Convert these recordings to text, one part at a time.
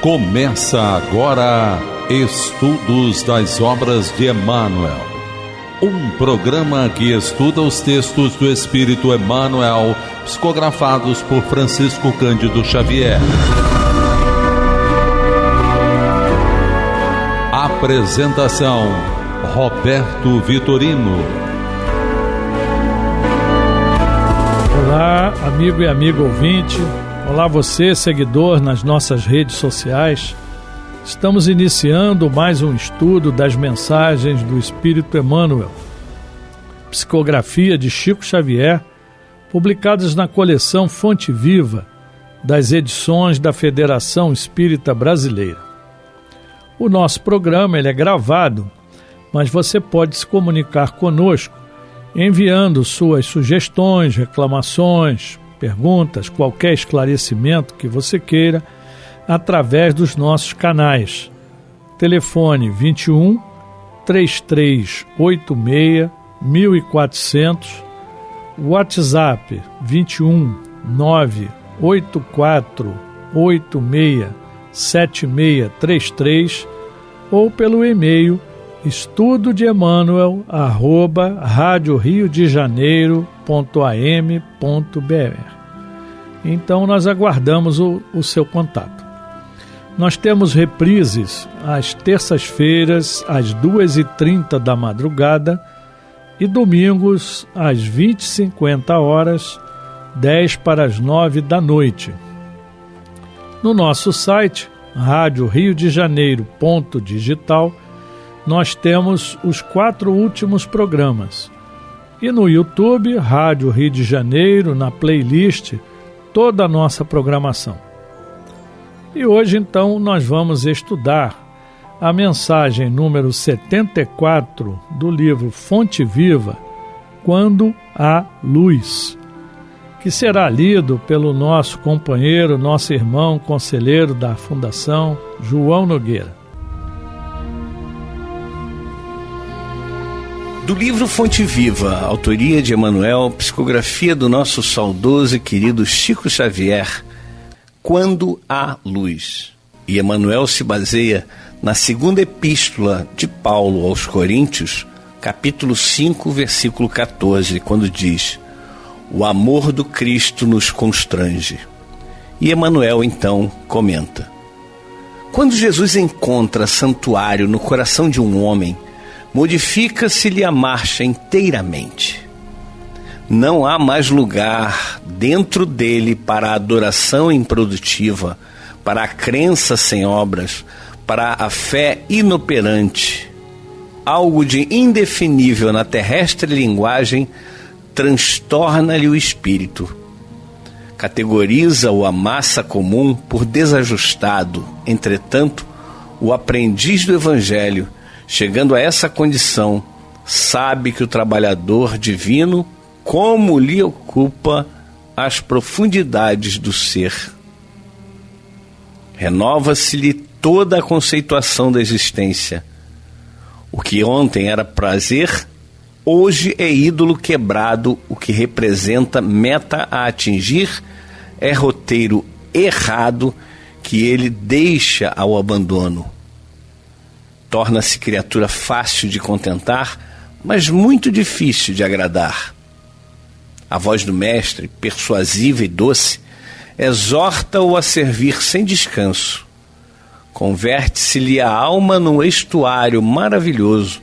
Começa agora Estudos das Obras de Emmanuel, um programa que estuda os textos do Espírito Emmanuel, psicografados por Francisco Cândido Xavier. Apresentação: Roberto Vitorino. Olá, amigo e amiga ouvinte. Olá você, seguidor nas nossas redes sociais. Estamos iniciando mais um estudo das mensagens do Espírito Emmanuel, psicografia de Chico Xavier, publicadas na coleção Fonte Viva das edições da Federação Espírita Brasileira. O nosso programa é gravado, mas você pode se comunicar conosco enviando suas sugestões, reclamações, perguntas, qualquer esclarecimento que você queira, através dos nossos canais. Telefone 21 3386 1400, WhatsApp 21 98486 7633 ou pelo e-mail estudo@radioriodejaneiro.am.br. Então nós aguardamos o seu contato. Nós temos reprises às terças-feiras às 2h30 da madrugada e domingos às 20h50, 10 para as 9 da noite. No nosso site, radioriodejaneiro.digital, nós temos os 4 últimos programas. E no YouTube, Rádio Rio de Janeiro, na playlist, toda a nossa programação. E hoje, então, nós vamos estudar a mensagem número 74 do livro Fonte Viva, Quando há Luz, que será lido pelo nosso companheiro, nosso irmão, conselheiro da Fundação, João Nogueira. Do livro Fonte Viva, autoria de Emmanuel, psicografia do nosso saudoso e querido Chico Xavier, Quando há Luz. E Emmanuel se baseia na segunda epístola de Paulo aos Coríntios, capítulo 5, versículo 14, quando diz: o amor do Cristo nos constrange. E Emmanuel então comenta: quando Jesus encontra santuário no coração de um homem, modifica-se-lhe a marcha inteiramente. Não há mais lugar dentro dele para a adoração improdutiva, para a crença sem obras, para a fé inoperante. Algo de indefinível na terrestre linguagem transtorna-lhe o espírito. Categoriza-o a massa comum por desajustado. Entretanto, o aprendiz do Evangelho, chegando a essa condição, sabe que o trabalhador divino, como lhe ocupa as profundidades do ser. Renova-se-lhe toda a conceituação da existência. O que ontem era prazer, hoje é ídolo quebrado. O que representa meta a atingir é roteiro errado que ele deixa ao abandono. Torna-se criatura fácil de contentar, mas muito difícil de agradar. A voz do mestre, persuasiva e doce, exorta-o a servir sem descanso. Converte-se-lhe a alma num estuário maravilhoso,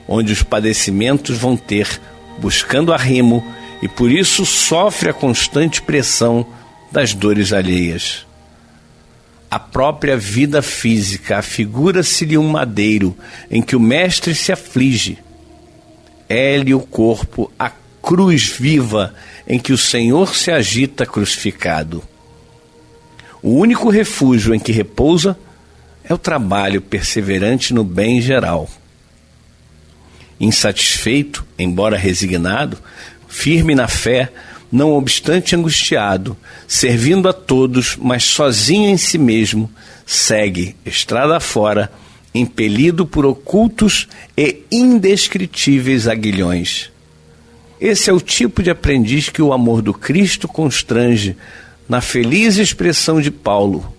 onde os padecimentos vão ter, buscando arrimo, e por isso sofre a constante pressão das dores alheias. A própria vida física afigura-se-lhe um madeiro em que o mestre se aflige. É-lhe o corpo a cruz viva em que o Senhor se agita crucificado. O único refúgio em que repousa é o trabalho perseverante no bem geral. Insatisfeito, embora resignado, firme na fé, não obstante angustiado, servindo a todos, mas sozinho em si mesmo, segue estrada fora, impelido por ocultos e indescritíveis aguilhões. Esse é o tipo de aprendiz que o amor do Cristo constrange, na feliz expressão de Paulo: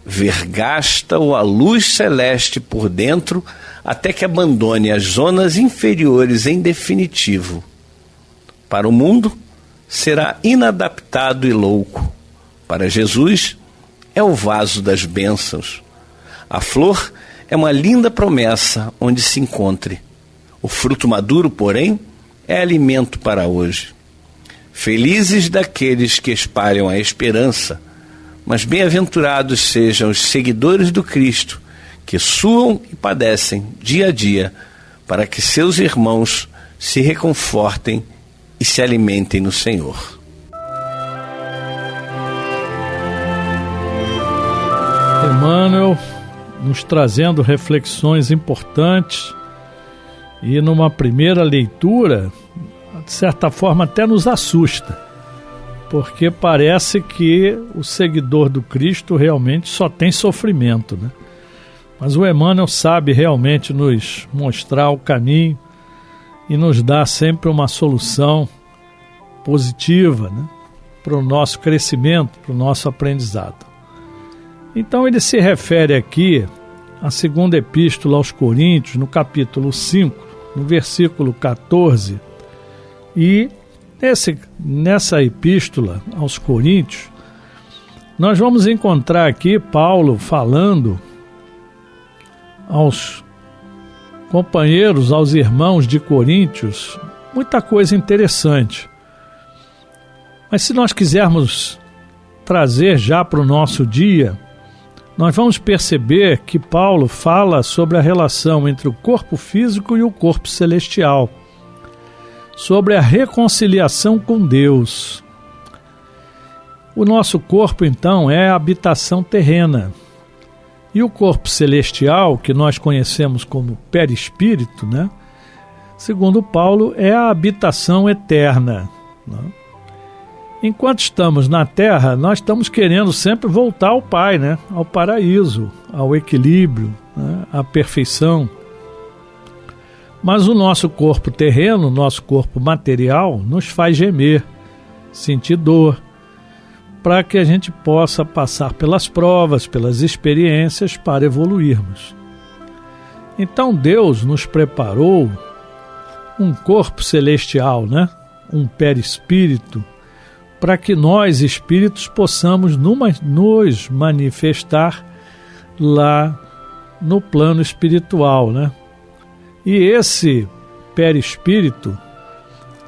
vergasta-o a luz celeste por dentro até que abandone as zonas inferiores em definitivo. Para o mundo, será inadaptado e louco. Para Jesus, é o vaso das bênçãos. A flor é uma linda promessa onde se encontre. O fruto maduro, porém, é alimento para hoje. Felizes daqueles que espalham a esperança, mas bem-aventurados sejam os seguidores do Cristo, que suam e padecem dia a dia, para que seus irmãos se reconfortem e se alimentem no Senhor. Emmanuel nos trazendo reflexões importantes e numa primeira leitura, de certa forma até nos assusta, porque parece que o seguidor do Cristo realmente só tem sofrimento, né? Mas o Emmanuel sabe realmente nos mostrar o caminho e nos dá sempre uma solução positiva, né, para o nosso crescimento, para o nosso aprendizado. Então ele se refere aqui à segunda epístola aos Coríntios, no capítulo 5, no versículo 14, e nessa epístola aos Coríntios, nós vamos encontrar aqui Paulo falando aos companheiros, aos irmãos de Coríntios, muita coisa interessante. Mas se nós quisermos trazer já para o nosso dia, nós vamos perceber que Paulo fala sobre a relação entre o corpo físico e o corpo celestial, sobre a reconciliação com Deus. O nosso corpo, então, é a habitação terrena. E o corpo celestial, que nós conhecemos como perispírito, né? Segundo Paulo, é a habitação eterna, né? Enquanto estamos na Terra, nós estamos querendo sempre voltar ao Pai, né? Ao paraíso, ao equilíbrio, né? À perfeição. Mas o nosso corpo terreno, o nosso corpo material, nos faz gemer, sentir dor, para que a gente possa passar pelas provas, pelas experiências para evoluirmos. Então Deus nos preparou um corpo celestial, né? Um perispírito, para que nós, espíritos, possamos nos manifestar lá no plano espiritual, né? E esse perispírito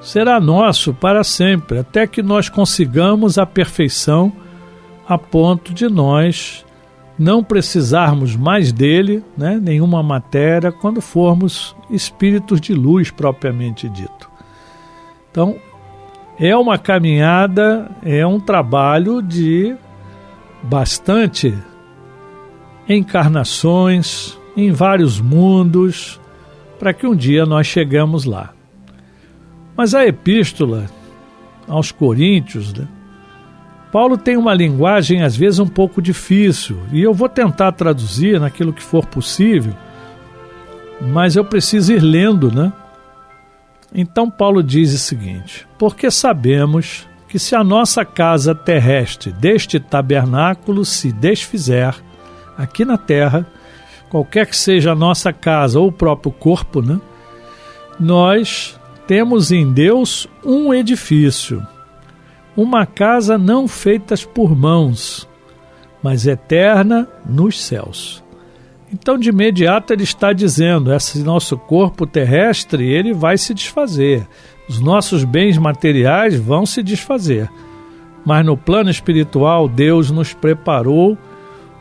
será nosso para sempre, até que nós consigamos a perfeição a ponto de nós não precisarmos mais dele, né, nenhuma matéria, quando formos espíritos de luz propriamente dito. Então, é uma caminhada, é um trabalho de bastante encarnações em vários mundos, para que um dia nós chegamos lá. Mas a epístola aos Coríntios, né, Paulo tem uma linguagem às vezes um pouco difícil, e eu vou tentar traduzir naquilo que for possível, mas eu preciso ir lendo, né? Então Paulo diz o seguinte: porque sabemos que se a nossa casa terrestre deste tabernáculo se desfizer aqui na terra, qualquer que seja a nossa casa ou o próprio corpo, né, nós temos em Deus um edifício, uma casa não feita por mãos, mas eterna nos céus. Então, de imediato, ele está dizendo, esse nosso corpo terrestre, ele vai se desfazer. Os nossos bens materiais vão se desfazer. Mas no plano espiritual, Deus nos preparou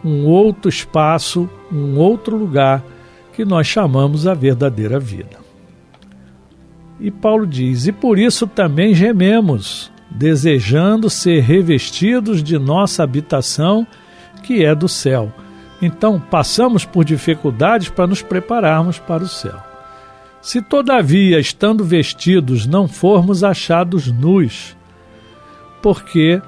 um outro espaço, um outro lugar, que nós chamamos a verdadeira vida. E Paulo diz, e por isso também gememos, desejando ser revestidos de nossa habitação, que é do céu. Então, passamos por dificuldades para nos prepararmos para o céu. Se todavia, estando vestidos, não formos achados nus, porque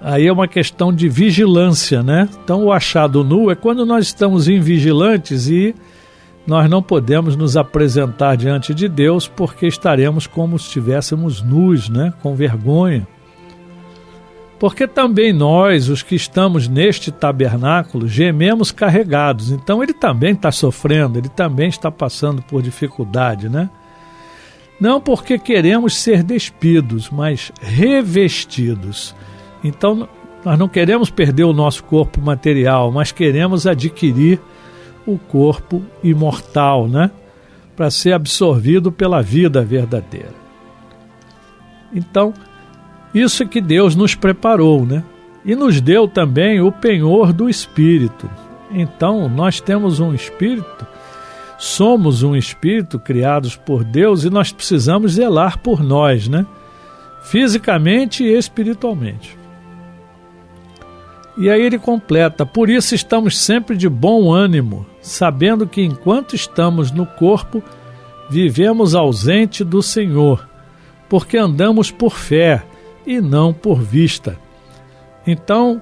aí é uma questão de vigilância, né? Então, o achado nu é quando nós estamos invigilantes e nós não podemos nos apresentar diante de Deus porque estaremos como se estivéssemos nus, né? Com vergonha. Porque também nós, os que estamos neste tabernáculo, gememos carregados. Então ele também está sofrendo, ele também está passando por dificuldade, né? Não porque queremos ser despidos, mas revestidos. Então nós não queremos perder o nosso corpo material, mas queremos adquirir o corpo imortal, né? Para ser absorvido pela vida verdadeira. Então, isso é que Deus nos preparou, né? E nos deu também o penhor do Espírito. Então, nós temos um Espírito, somos um Espírito criados por Deus e nós precisamos zelar por nós, né? Fisicamente e espiritualmente. E aí ele completa: por isso estamos sempre de bom ânimo, sabendo que enquanto estamos no corpo, vivemos ausente do Senhor, porque andamos por fé e não por vista. Então,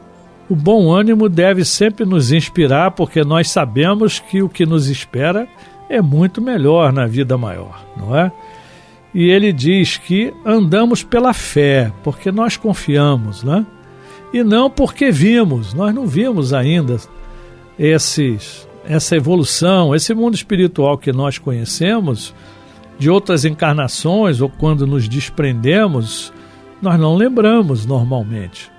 o bom ânimo deve sempre nos inspirar, porque nós sabemos que o que nos espera é muito melhor na vida maior, não é? E ele diz que andamos pela fé, porque nós confiamos, né? E não porque vimos, nós não vimos ainda essa evolução, esse mundo espiritual que nós conhecemos, de outras encarnações, ou quando nos desprendemos, nós não lembramos normalmente.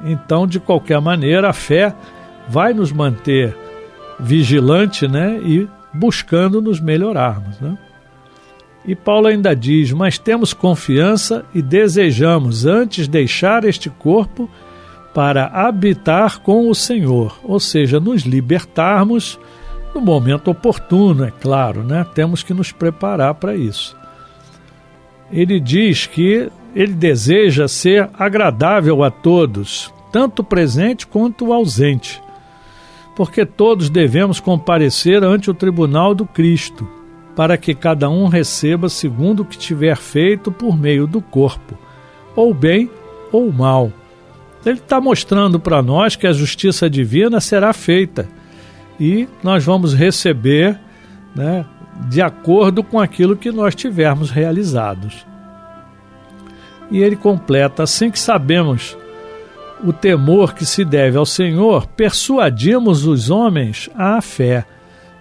Então, de qualquer maneira, a fé vai nos manter vigilante, né, e buscando nos melhorarmos, né? E Paulo ainda diz: mas temos confiança e desejamos antes deixar este corpo para habitar com o Senhor, ou seja, nos libertarmos no momento oportuno, é claro, né? Temos que nos preparar para isso. Ele diz que ele deseja ser agradável a todos, tanto o presente quanto o ausente, porque todos devemos comparecer ante o tribunal do Cristo, para que cada um receba segundo o que tiver feito por meio do corpo, ou bem ou mal. Ele está mostrando para nós que a justiça divina será feita e nós vamos receber, né, de acordo com aquilo que nós tivermos realizados. E ele completa: assim que sabemos o temor que se deve ao Senhor, persuadimos os homens à fé.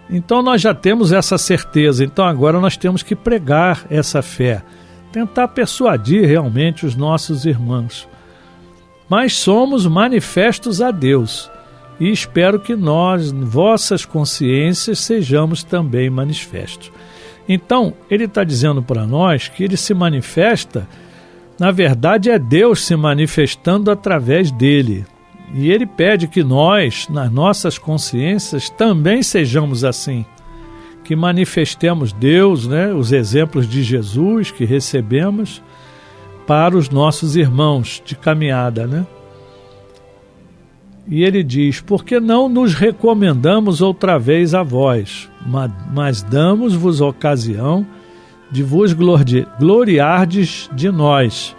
Então nós já temos essa certeza, então agora nós temos que pregar essa fé, tentar persuadir realmente os nossos irmãos. Mas somos manifestos a Deus, e espero que nós, vossas consciências, sejamos também manifestos. Então, ele está dizendo para nós que ele se manifesta, na verdade é Deus se manifestando através dele. E ele pede que nós, nas nossas consciências, também sejamos assim, que manifestemos Deus, né, os exemplos de Jesus que recebemos, para os nossos irmãos de caminhada, né? E ele diz: porque não nos recomendamos outra vez a vós, mas damos-vos ocasião de vos gloriardes de nós,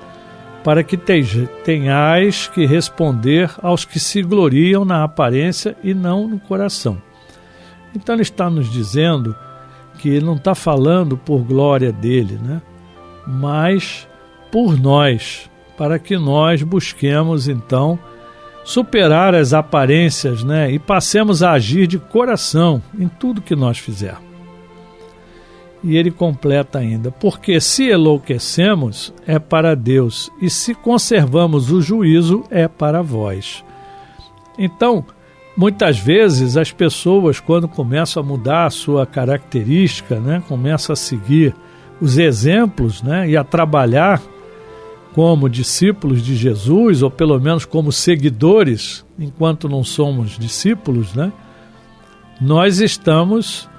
para que tenhais que responder aos que se gloriam na aparência e não no coração. Então ele está nos dizendo que ele não está falando por glória dele, né? Mas por nós, para que nós busquemos então superar as aparências, né? E passemos a agir de coração em tudo que nós fizermos. E ele completa ainda: porque se enlouquecemos é para Deus, e se conservamos o juízo é para vós. Então, muitas vezes as pessoas, quando começam a mudar a sua característica, né, começam a seguir os exemplos, né, e a trabalhar como discípulos de Jesus, ou pelo menos como seguidores, enquanto não somos discípulos, né, nós estamos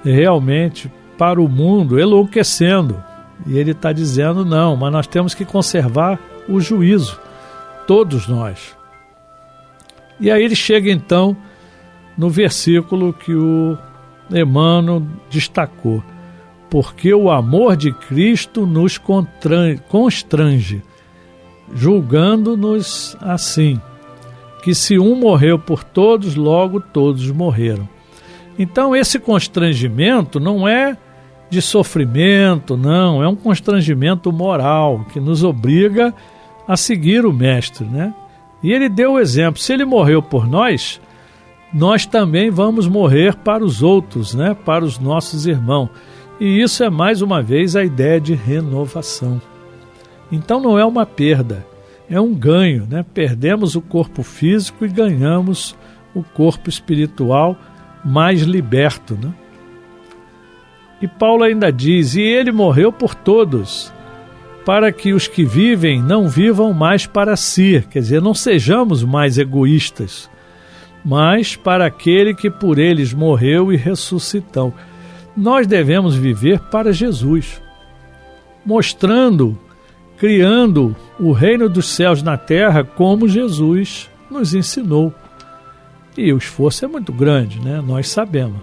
realmente para o mundo enlouquecendo. E ele está dizendo: não, mas nós temos que conservar o juízo, todos nós. E aí ele chega então no versículo que o Emmanuel destacou: porque o amor de Cristo nos constrange, julgando-nos assim, que se um morreu por todos, logo todos morreram. Então esse constrangimento não é de sofrimento, não, é um constrangimento moral que nos obriga a seguir o Mestre, né? E ele deu o exemplo, se ele morreu por nós, nós também vamos morrer para os outros, né? Para os nossos irmãos. E isso é mais uma vez a ideia de renovação. Então não é uma perda, é um ganho, né? Perdemos o corpo físico e ganhamos o corpo espiritual mais liberto, né? E Paulo ainda diz, e ele morreu por todos, para que os que vivem não vivam mais para si, quer dizer, não sejamos mais egoístas, mas para aquele que por eles morreu e ressuscitou. Nós devemos viver para Jesus, mostrando, criando o reino dos céus na terra como Jesus nos ensinou. E o esforço é muito grande, né? Nós sabemos.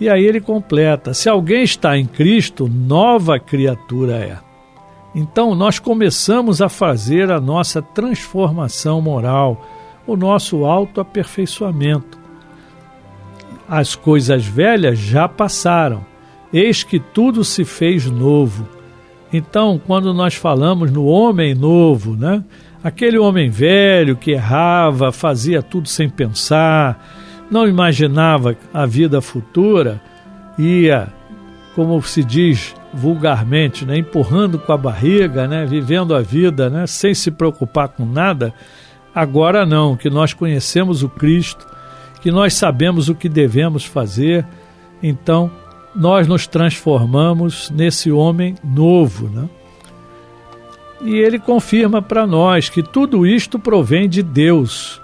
E aí ele completa, se alguém está em Cristo, nova criatura é. Então nós começamos a fazer a nossa transformação moral, o nosso autoaperfeiçoamento. As coisas velhas já passaram, eis que tudo se fez novo. Então, quando nós falamos no homem novo, né? Aquele homem velho que errava, fazia tudo sem pensar, não imaginava a vida futura, ia, como se diz vulgarmente, né, empurrando com a barriga, né, vivendo a vida, né, sem se preocupar com nada. Agora não, que nós conhecemos o Cristo, que nós sabemos o que devemos fazer, então nós nos transformamos nesse homem novo, né? E ele confirma para nós que tudo isto provém de Deus,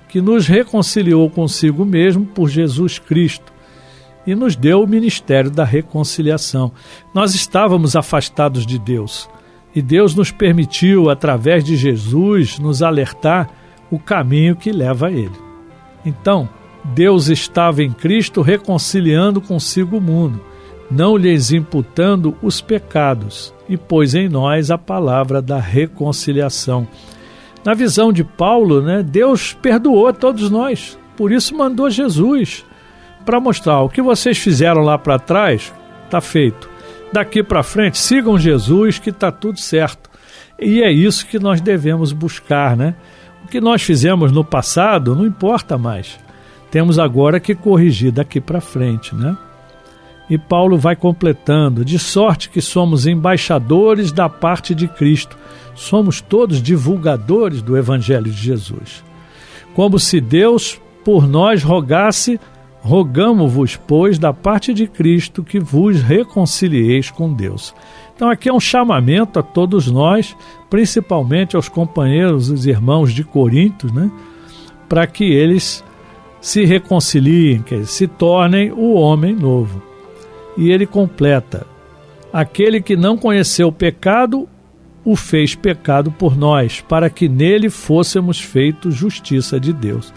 que nos reconciliou consigo mesmo por Jesus Cristo e nos deu o ministério da reconciliação. Nós estávamos afastados de Deus e Deus nos permitiu, através de Jesus, nos alertar o caminho que leva a Ele. Então, Deus estava em Cristo reconciliando consigo o mundo, não lhes imputando os pecados, e pôs em nós a palavra da reconciliação. Na visão de Paulo, né, Deus perdoou a todos nós, por isso mandou Jesus, para mostrar o que vocês fizeram lá para trás, está feito. Daqui para frente, sigam Jesus que está tudo certo. E é isso que nós devemos buscar, né? O que nós fizemos no passado não importa mais. Temos agora que corrigir daqui para frente, né? E Paulo vai completando, de sorte que somos embaixadores da parte de Cristo. Somos todos divulgadores do Evangelho de Jesus. Como se Deus por nós rogasse, rogamo-vos, pois, da parte de Cristo, que vos reconcilieis com Deus. Então aqui é um chamamento a todos nós, principalmente aos companheiros, os irmãos de Corinto, né? Para que eles se reconciliem, que se tornem o homem novo. E ele completa, aquele que não conheceu o pecado, o fez pecado por nós, para que nele fôssemos feitos justiça de Deus.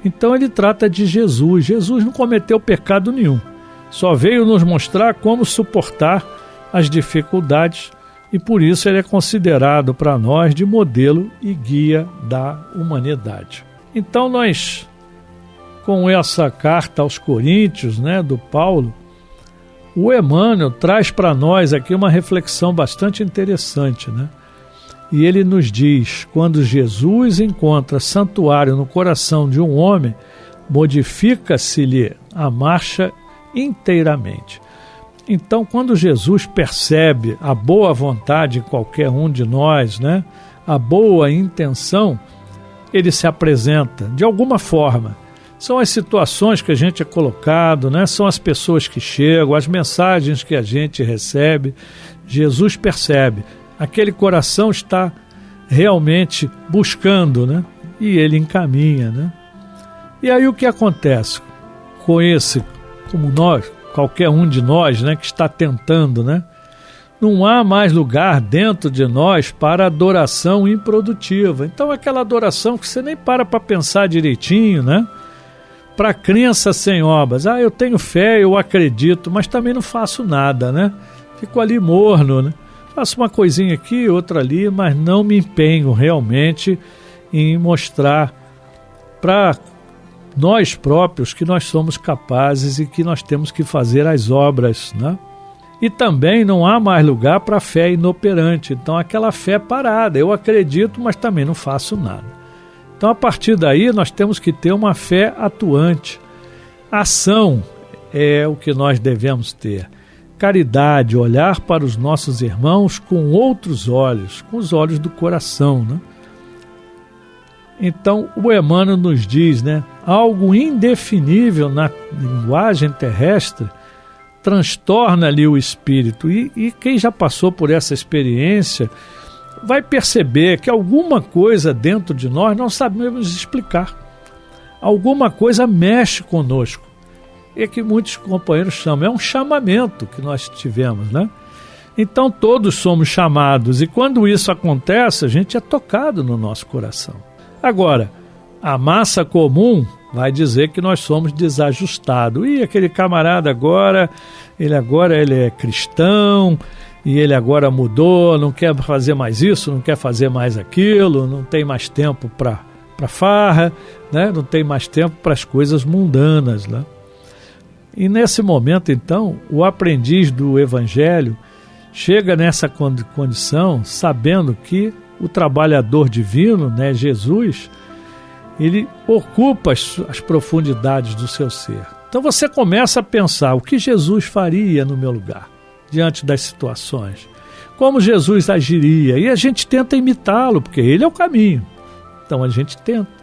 Então ele trata de Jesus. Jesus não cometeu pecado nenhum, só veio nos mostrar como suportar as dificuldades e por isso ele é considerado para nós de modelo e guia da humanidade. Então nós, com essa carta aos Coríntios, né, do Paulo, o Emmanuel traz para nós aqui uma reflexão bastante interessante, né? E ele nos diz, quando Jesus encontra santuário no coração de um homem, modifica-se-lhe a marcha inteiramente. Então, quando Jesus percebe a boa vontade em qualquer um de nós, né, a boa intenção, ele se apresenta de alguma forma. São as situações que a gente é colocado, né? São as pessoas que chegam, as mensagens que a gente recebe. Jesus percebe, aquele coração está realmente buscando, né? E ele encaminha, né? E aí o que acontece com esse, como nós, qualquer um de nós, né, que está tentando, né? Não há mais lugar dentro de nós para adoração improdutiva. Então aquela adoração que você nem para pensar direitinho, né? Para crença sem obras. Eu tenho fé, eu acredito, mas também não faço nada, né? Fico ali morno, né? Faço uma coisinha aqui, outra ali, mas não me empenho realmente em mostrar para nós próprios que nós somos capazes e que nós temos que fazer as obras, né? E também não há mais lugar para fé inoperante. Então aquela fé parada, eu acredito, mas também não faço nada. Então, a partir daí, nós temos que ter uma fé atuante. Ação é o que nós devemos ter. Caridade, olhar para os nossos irmãos com outros olhos, com os olhos do coração, né? Então, o Emmanuel nos diz, né, algo indefinível na linguagem terrestre transtorna-lhe o espírito. E quem já passou por essa experiência vai perceber que alguma coisa dentro de nós não sabemos explicar. Alguma coisa mexe conosco. É que muitos companheiros chamam, é um chamamento que nós tivemos, né? Então todos somos chamados, e quando isso acontece, a gente é tocado no nosso coração. Agora, a massa comum vai dizer que nós somos desajustados. E aquele camarada agora ele é cristão, e ele agora mudou, não quer fazer mais isso, não quer fazer mais aquilo, não tem mais tempo para farra, né? Não tem mais tempo para as coisas mundanas, né? E nesse momento, então, o aprendiz do Evangelho chega nessa condição sabendo que o trabalhador divino, né, Jesus, ele ocupa as profundidades do seu ser. Então você começa a pensar, o que Jesus faria no meu lugar, diante das situações? Como Jesus agiria? E a gente tenta imitá-lo, porque ele é o caminho. Então a gente tenta.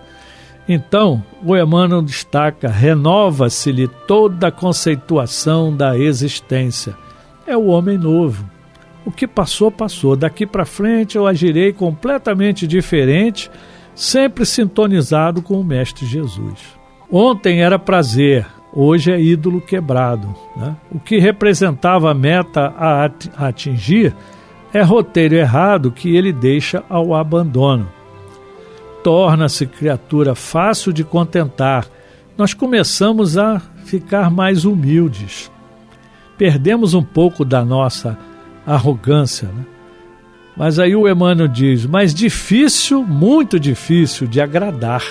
Então, o Emmanuel destaca, renova-se-lhe toda a conceituação da existência. É o homem novo. O que passou, passou. Daqui para frente eu agirei completamente diferente, sempre sintonizado com o Mestre Jesus. Ontem era prazer, hoje é ídolo quebrado, né? O que representava a meta a atingir é roteiro errado que ele deixa ao abandono. Torna-se criatura fácil de contentar. Nós começamos a ficar mais humildes. Perdemos um pouco da nossa arrogância, né? Mas aí o Emmanuel diz, mas difícil, muito difícil de agradar.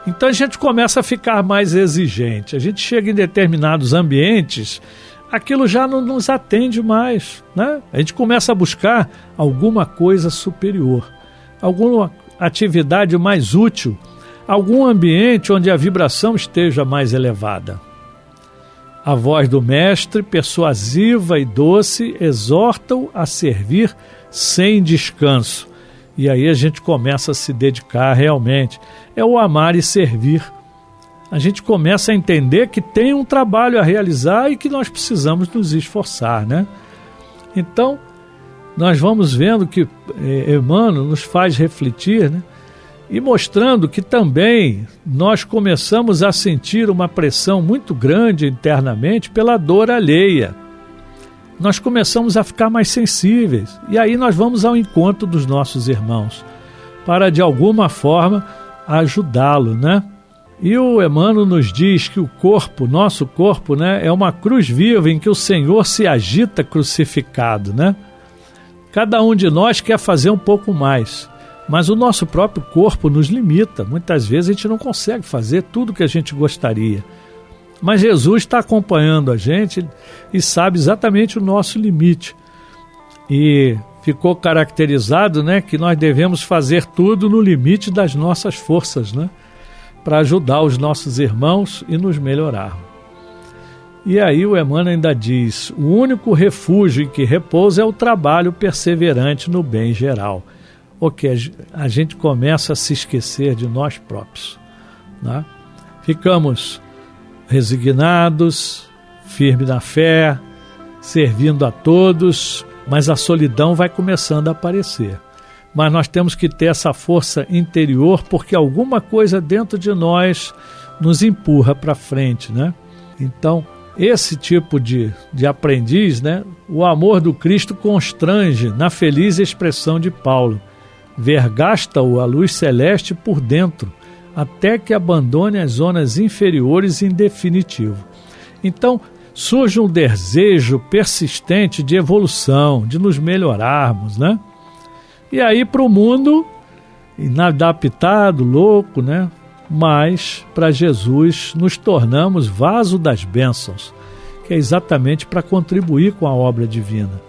Então a gente começa a ficar mais exigente. A gente chega em determinados ambientes, aquilo já não nos atende mais, né? A gente começa a buscar alguma coisa superior, alguma atividade mais útil, algum ambiente onde a vibração esteja mais elevada. A voz do mestre, persuasiva e doce, exorta-o a servir sem descanso. E aí a gente começa a se dedicar realmente. É o amar e servir. A gente começa a entender que tem um trabalho a realizar e que nós precisamos nos esforçar, né? Então, nós vamos vendo que Emmanuel nos faz refletir, né? E mostrando que também nós começamos a sentir uma pressão muito grande internamente pela dor alheia. Nós começamos a ficar mais sensíveis. E aí nós vamos ao encontro dos nossos irmãos, para de alguma forma ajudá-lo, né? E o Emmanuel nos diz que o corpo, nosso corpo, né, é uma cruz viva em que o Senhor se agita crucificado, né? Cada um de nós quer fazer um pouco mais, mas o nosso próprio corpo nos limita. Muitas vezes a gente não consegue fazer tudo o que a gente gostaria. Mas Jesus está acompanhando a gente e sabe exatamente o nosso limite. E ficou caracterizado, né, que nós devemos fazer tudo no limite das nossas forças, né, para ajudar os nossos irmãos e nos melhorar. E aí o Emmanuel ainda diz, o único refúgio em que repousa é o trabalho perseverante no bem geral. Ok, a gente começa a se esquecer de nós próprios, né? Ficamos resignados, firmes na fé, servindo a todos, mas a solidão vai começando a aparecer. Mas nós temos que ter essa força interior, porque alguma coisa dentro de nós nos empurra para frente, né? Então, esse tipo de aprendiz, né? O amor do Cristo constrange na feliz expressão de Paulo. Vergasta-o a luz celeste por dentro, até que abandone as zonas inferiores em definitivo. Então, surge um desejo persistente de evolução, de nos melhorarmos, né? E aí para o mundo, inadaptado, louco, né? Mas para Jesus nos tornamos vaso das bênçãos, que é exatamente para contribuir com a obra divina.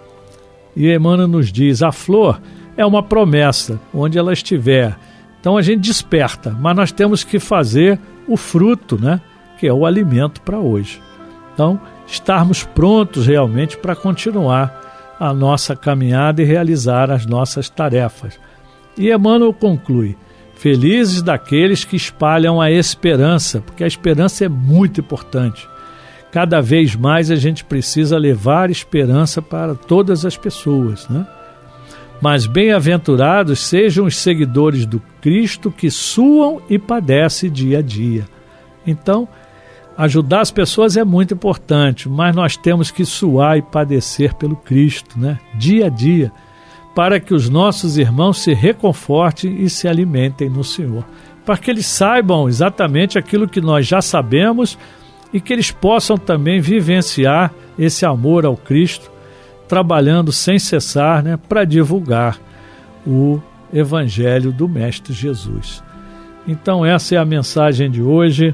E Emmanuel nos diz, a flor é uma promessa, onde ela estiver, Então a gente desperta, mas nós temos que fazer o fruto, né? Que é o alimento para hoje. Então, estarmos prontos realmente para continuar a nossa caminhada e realizar as nossas tarefas. E Emmanuel conclui: felizes daqueles que espalham a esperança, porque a esperança é muito importante. Cada vez mais a gente precisa levar esperança para todas as pessoas, né? Mas bem-aventurados sejam os seguidores do Cristo que suam e padecem dia a dia. Então, ajudar as pessoas é muito importante, mas nós temos que suar e padecer pelo Cristo, né? Dia a dia, para que os nossos irmãos se reconfortem e se alimentem no Senhor. Para que eles saibam exatamente aquilo que nós já sabemos e que eles possam também vivenciar esse amor ao Cristo, trabalhando sem cessar, né, para divulgar o Evangelho do Mestre Jesus. Então essa é a mensagem de hoje,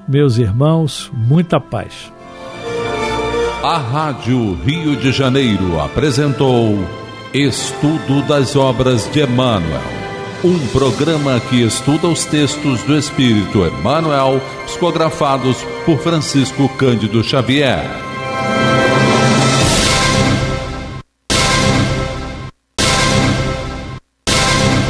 meus irmãos, muita paz. A Rádio Rio de Janeiro apresentou Estudo das Obras de Emmanuel, um programa que estuda os textos do Espírito Emmanuel, psicografados por Francisco Cândido Xavier.